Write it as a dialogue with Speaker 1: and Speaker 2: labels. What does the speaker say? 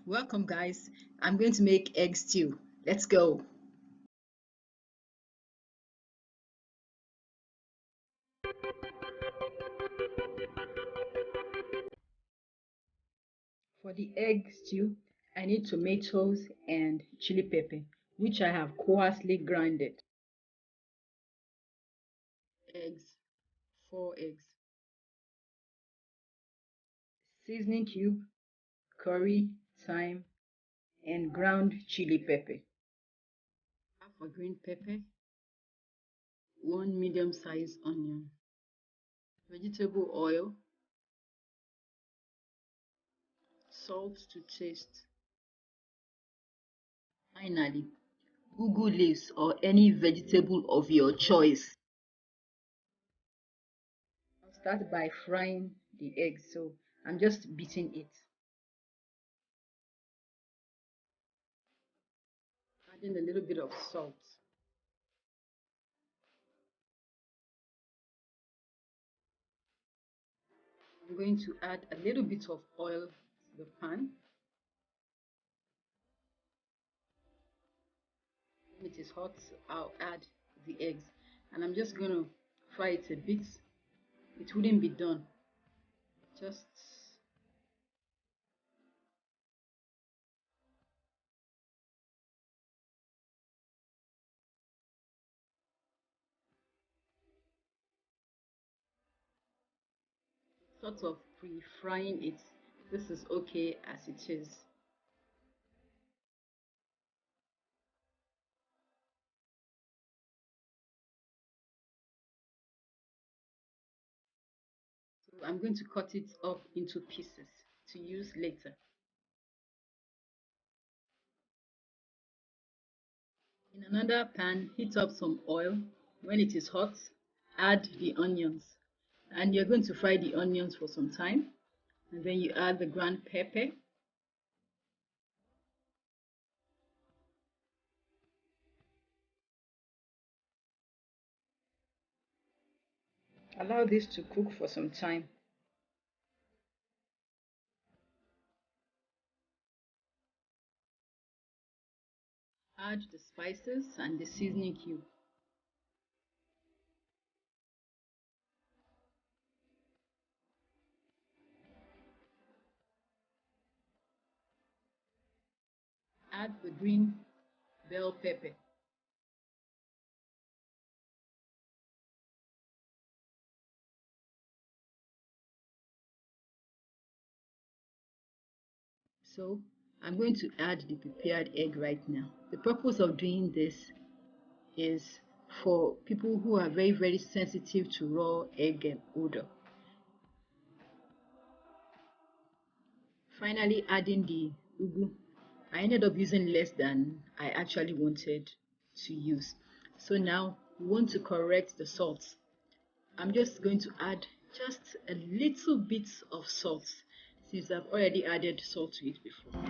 Speaker 1: Welcome, guys. I'm going to make egg stew. Let's go. For the egg stew, I need tomatoes and chili pepper, which I have coarsely grinded. Eggs, 4 eggs. Seasoning cube, curry, thyme, and ground chili pepper. Half a green pepper, 1 medium-sized onion, vegetable oil, salt to taste. Finally, ugu leaves or any vegetable of your choice. I'll start by frying the egg, so I'm just beating it. Adding a little bit of salt. I'm going to add a little bit of oil to the pan. When it is hot, I'll add the eggs, and I'm just going to fry it a bit. It wouldn't be done. Just sort of pre-frying it. This is okay as it is. So I'm going to cut it up into pieces to use later. In another pan, heat up some oil. When it is hot, add the onions. And you're going to fry the onions for some time. And then you add the ground pepper. Allow this to cook for some time. Add the spices and the seasoning cube. Add the green bell pepper. So I'm going to add the prepared egg right now. The purpose of doing this is for people who are very sensitive to raw egg odor. Finally, adding the ugu. I ended up using less than I actually wanted to use. So now we want to correct the salt. I'm just going to add just a little bit of salt since I've already added salt to it before.